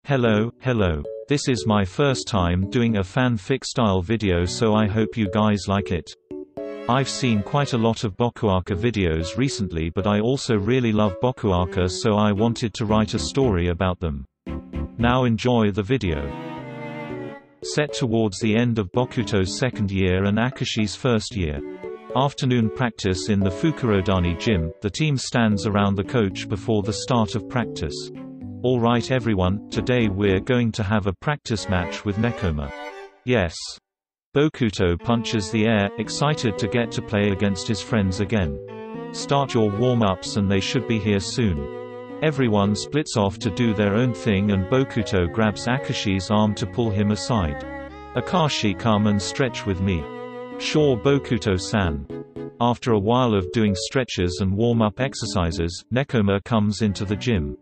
Hello. This is my first time doing a fanfic style video, so I hope you guys like it. I've seen quite a lot of bokuaka videos recently, but I also really love bokuaka, so I wanted to write a story about them. Now enjoy the video. Set towards the end of Bokuto's second year and Akaashi's first year. Afternoon practice in the Fukurodani gym. The team stands around the coach before the start of practice. Alright everyone, today we're going to have a practice match with Nekoma. Yes. Bokuto punches the air, excited to get to play against his friends again. Start your warm-ups and they should be here soon. Everyone splits off to do their own thing and Bokuto grabs Akaashi's arm to pull him aside. Akaashi, come and stretch with me. Sure Bokuto-san. After a while of doing stretches and warm-up exercises, Nekoma comes into the gym.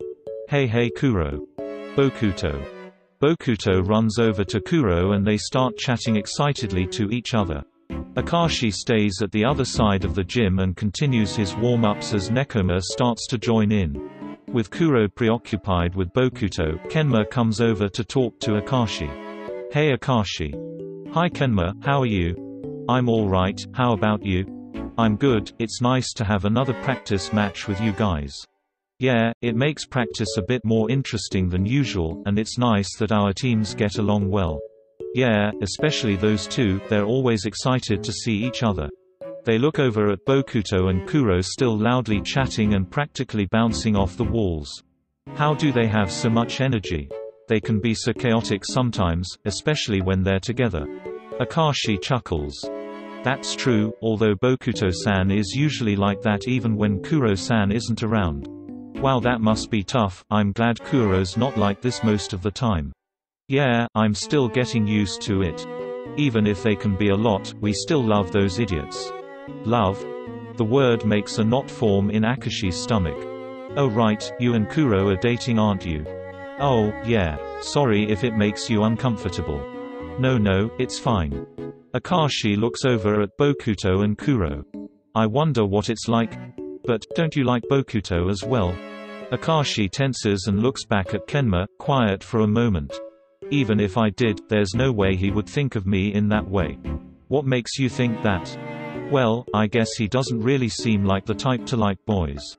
Hey Kuro. Bokuto runs over to Kuro and they start chatting excitedly to each other. Akaashi stays at the other side of the gym and continues his warm-ups as Nekoma starts to join in. With Kuro preoccupied with Bokuto, Kenma comes over to talk to Akaashi. Hey Akaashi. Hi Kenma, how are you? I'm alright, how about you? I'm good, it's nice to have another practice match with you guys. Yeah, it makes practice a bit more interesting than usual, and it's nice that our teams get along well. Yeah, especially those two, they're always excited to see each other. They look over at Bokuto and Kuro still loudly chatting and practically bouncing off the walls. How do they have so much energy? They can be so chaotic sometimes, especially when they're together. Akaashi chuckles. That's true, although Bokuto-san is usually like that even when Kuro-san isn't around. Wow, that must be tough. I'm glad Kuro's not like this most of the time. Yeah, I'm still getting used to it. Even if they can be a lot, we still love those idiots. Love? The word makes a knot form in Akaashi's stomach. Oh right, you and Kuro are dating, aren't you? Oh, yeah. Sorry if it makes you uncomfortable. No, it's fine. Akaashi looks over at Bokuto and Kuro. I wonder what it's like. But, don't you like Bokuto as well? Akaashi tenses and looks back at Kenma, quiet for a moment. Even if I did, there's no way he would think of me in that way. What makes you think that? Well, I guess he doesn't really seem like the type to like boys.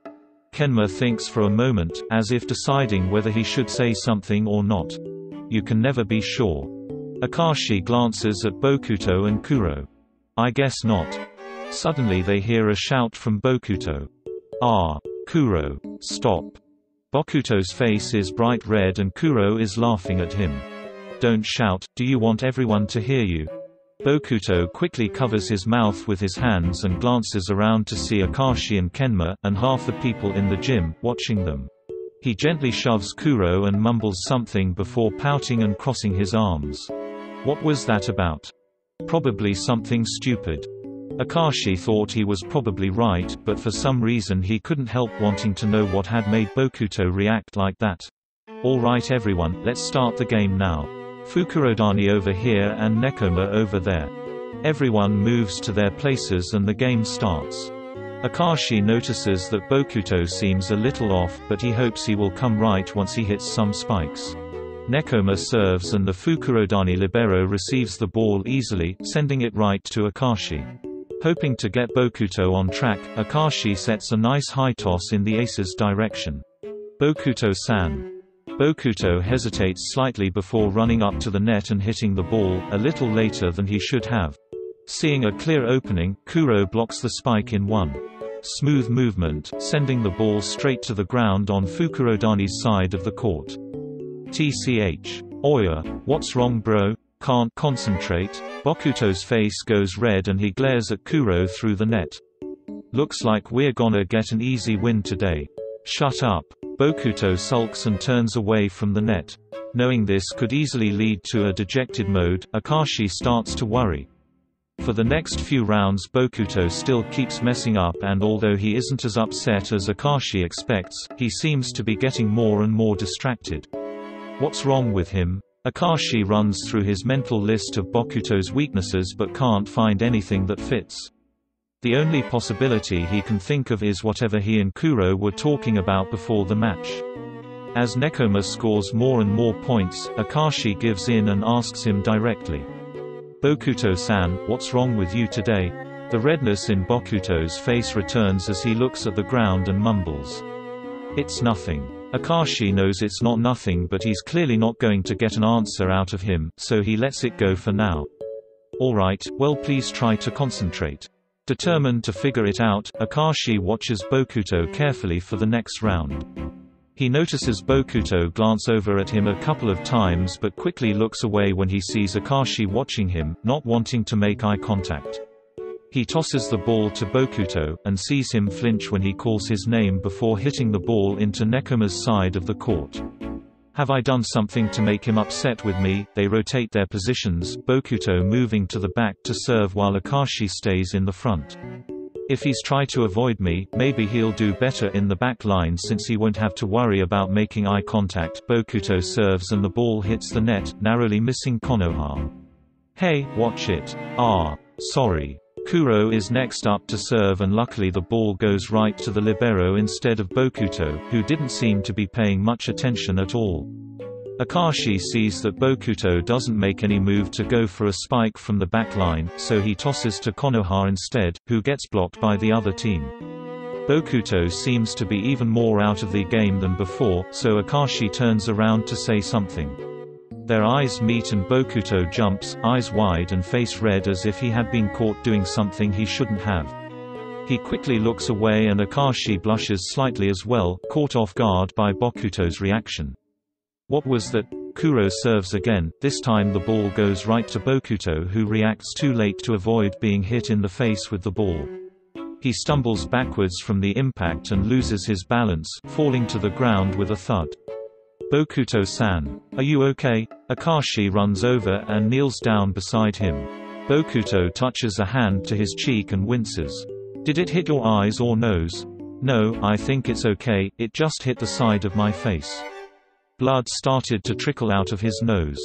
Kenma thinks for a moment, as if deciding whether he should say something or not. You can never be sure. Akaashi glances at Bokuto and Kuro. I guess not. Suddenly they hear a shout from Bokuto. Ah! Kuro, stop. Bokuto's face is bright red and Kuro is laughing at him. Don't shout, do you want everyone to hear you? Bokuto quickly covers his mouth with his hands and glances around to see Akaashi and Kenma, and half the people in the gym, watching them. He gently shoves Kuro and mumbles something before pouting and crossing his arms. What was that about? Probably something stupid. Akaashi thought he was probably right, but for some reason he couldn't help wanting to know what had made Bokuto react like that. Alright everyone, let's start the game now. Fukurodani over here and Nekoma over there. Everyone moves to their places and the game starts. Akaashi notices that Bokuto seems a little off, but he hopes he will come right once he hits some spikes. Nekoma serves and the Fukurodani libero receives the ball easily, sending it right to Akaashi. Hoping to get Bokuto on track, Akaashi sets a nice high toss in the ace's direction. Bokuto-san. Bokuto hesitates slightly before running up to the net and hitting the ball, a little later than he should have. Seeing a clear opening, Kuro blocks the spike in one smooth movement, sending the ball straight to the ground on Fukurodani's side of the court. TCH. Oya, what's wrong bro? Can't concentrate? Bokuto's face goes red and he glares at Kuro through the net. Looks like we're gonna get an easy win today. Shut up. Bokuto sulks and turns away from the net. Knowing this could easily lead to a dejected mode, Akaashi starts to worry. For the next few rounds Bokuto still keeps messing up, and although he isn't as upset as Akaashi expects, he seems to be getting more and more distracted. What's wrong with him? Akaashi runs through his mental list of Bokuto's weaknesses but can't find anything that fits. The only possibility he can think of is whatever he and Kuro were talking about before the match. As Nekoma scores more and more points, Akaashi gives in and asks him directly. Bokuto-san, what's wrong with you today? The redness in Bokuto's face returns as he looks at the ground and mumbles. It's nothing. Akaashi knows it's not nothing, but he's clearly not going to get an answer out of him, so he lets it go for now. Alright, well please try to concentrate. Determined to figure it out, Akaashi watches Bokuto carefully for the next round. He notices Bokuto glance over at him a couple of times but quickly looks away when he sees Akaashi watching him, not wanting to make eye contact. He tosses the ball to Bokuto, and sees him flinch when he calls his name before hitting the ball into Nekoma's side of the court. Have I done something to make him upset with me? They rotate their positions, Bokuto moving to the back to serve while Akaashi stays in the front. If he's tried to avoid me, maybe he'll do better in the back line since he won't have to worry about making eye contact. Bokuto serves and the ball hits the net, narrowly missing Konoha. Hey, watch it. Ah, sorry. Kuro is next up to serve and luckily the ball goes right to the libero instead of Bokuto, who didn't seem to be paying much attention at all. Akaashi sees that Bokuto doesn't make any move to go for a spike from the back line, so he tosses to Konoha instead, who gets blocked by the other team. Bokuto seems to be even more out of the game than before, so Akaashi turns around to say something. Their eyes meet and Bokuto jumps, eyes wide and face red as if he had been caught doing something he shouldn't have. He quickly looks away and Akaashi blushes slightly as well, caught off guard by Bokuto's reaction. What was that? Kuro serves again, this time the ball goes right to Bokuto, who reacts too late to avoid being hit in the face with the ball. He stumbles backwards from the impact and loses his balance, falling to the ground with a thud. Bokuto-san, are you okay? Akaashi runs over and kneels down beside him. Bokuto touches a hand to his cheek and winces. Did it hit your eyes or nose? No, I think it's okay, it just hit the side of my face. Blood started to trickle out of his nose.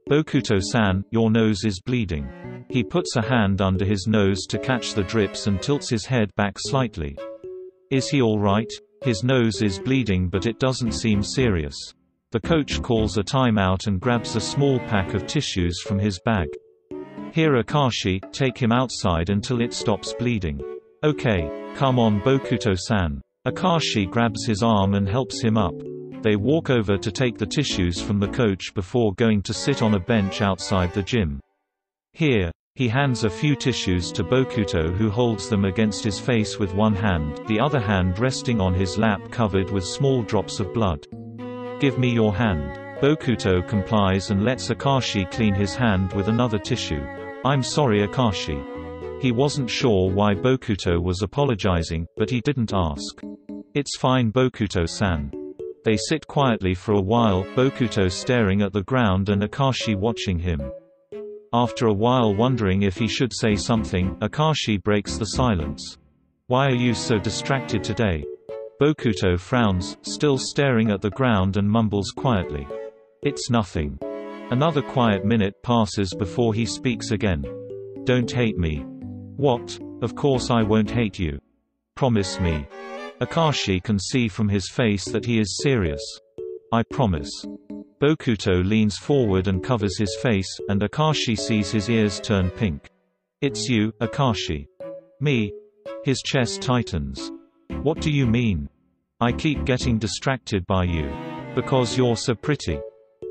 Bokuto-san, your nose is bleeding. He puts a hand under his nose to catch the drips and tilts his head back slightly. Is he alright? His nose is bleeding but it doesn't seem serious. The coach calls a timeout and grabs a small pack of tissues from his bag. Here Akaashi, take him outside until it stops bleeding. Okay. Come on Bokuto-san. Akaashi grabs his arm and helps him up. They walk over to take the tissues from the coach before going to sit on a bench outside the gym. Here. He hands a few tissues to Bokuto, who holds them against his face with one hand, the other hand resting on his lap covered with small drops of blood. Give me your hand. Bokuto complies and lets Akaashi clean his hand with another tissue. I'm sorry Akaashi. He wasn't sure why Bokuto was apologizing, but he didn't ask. It's fine Bokuto-san. They sit quietly for a while, Bokuto staring at the ground and Akaashi watching him. After a while wondering if he should say something, Akaashi breaks the silence. Why are you so distracted today? Bokuto frowns, still staring at the ground and mumbles quietly. It's nothing. Another quiet minute passes before he speaks again. Don't hate me. What? Of course I won't hate you. Promise me. Akaashi can see from his face that he is serious. I promise. Bokuto leans forward and covers his face, and Akaashi sees his ears turn pink. It's you, Akaashi. Me? His chest tightens. What do you mean? I keep getting distracted by you. Because you're so pretty.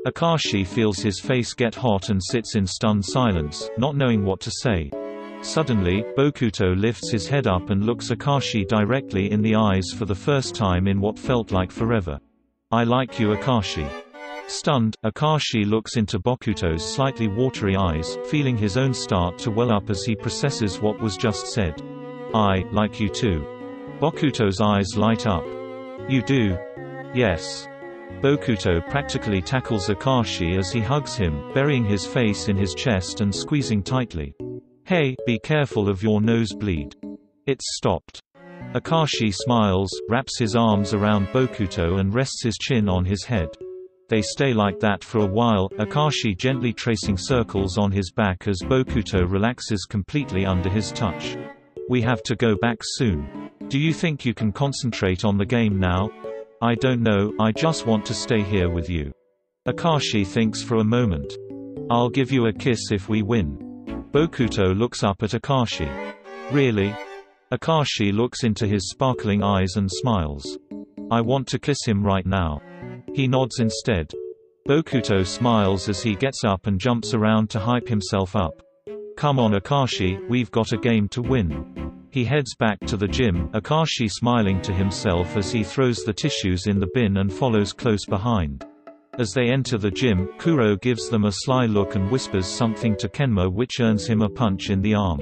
Akaashi feels his face get hot and sits in stunned silence, not knowing what to say. Suddenly, Bokuto lifts his head up and looks Akaashi directly in the eyes for the first time in what felt like forever. I like you Akaashi. Stunned, Akaashi looks into Bokuto's slightly watery eyes, feeling his own start to well up as he processes what was just said. I like you too. Bokuto's eyes light up. You do? Yes. Bokuto practically tackles Akaashi as he hugs him, burying his face in his chest and squeezing tightly. Hey, be careful of your nosebleed. It's stopped. Akaashi smiles, wraps his arms around Bokuto and rests his chin on his head. They stay like that for a while, Akaashi gently tracing circles on his back as Bokuto relaxes completely under his touch. We have to go back soon. Do you think you can concentrate on the game now? I don't know, I just want to stay here with you. Akaashi thinks for a moment. I'll give you a kiss if we win. Bokuto looks up at Akaashi. Really? Akaashi looks into his sparkling eyes and smiles. I want to kiss him right now. He nods instead. Bokuto smiles as he gets up and jumps around to hype himself up. Come on Akaashi, we've got a game to win. He heads back to the gym, Akaashi smiling to himself as he throws the tissues in the bin and follows close behind. As they enter the gym, Kuro gives them a sly look and whispers something to Kenma which earns him a punch in the arm.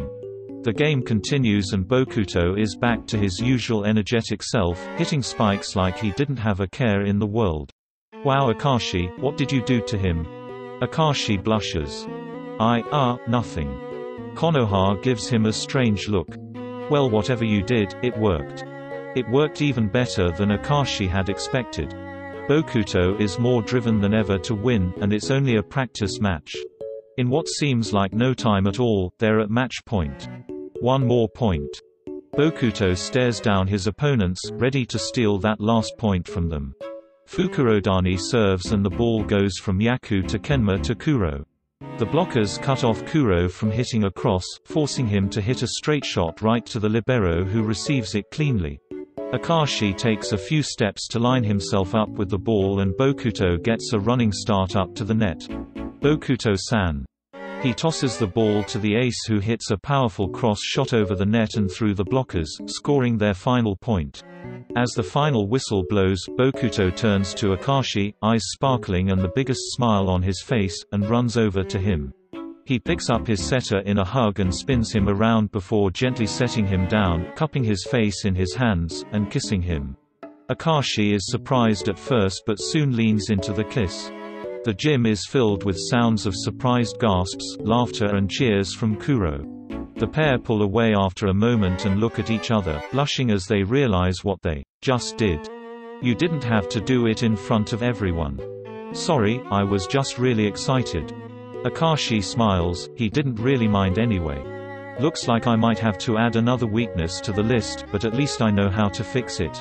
The game continues and Bokuto is back to his usual energetic self, hitting spikes like he didn't have a care in the world. Wow Akaashi, what did you do to him? Akaashi blushes. Nothing. Konoha gives him a strange look. Well, whatever you did, it worked. It worked even better than Akaashi had expected. Bokuto is more driven than ever to win, and it's only a practice match. In what seems like no time at all, they're at match point. One more point. Bokuto stares down his opponents, ready to steal that last point from them. Fukurodani serves and the ball goes from Haikyuu to Kenma to Kuro. The blockers cut off Kuro from hitting a cross, forcing him to hit a straight shot right to the libero who receives it cleanly. Akaashi takes a few steps to line himself up with the ball and Bokuto gets a running start up to the net. Bokuto-san. He tosses the ball to the ace who hits a powerful cross shot over the net and through the blockers, scoring their final point. As the final whistle blows, Bokuto turns to Akaashi, eyes sparkling and the biggest smile on his face, and runs over to him. He picks up his setter in a hug and spins him around before gently setting him down, cupping his face in his hands, and kissing him. Akaashi is surprised at first but soon leans into the kiss. The gym is filled with sounds of surprised gasps, laughter and cheers from Kuro. The pair pull away after a moment and look at each other, blushing as they realize what they just did. You didn't have to do it in front of everyone. Sorry, I was just really excited. Akaashi smiles, he didn't really mind anyway. Looks like I might have to add another weakness to the list, but at least I know how to fix it.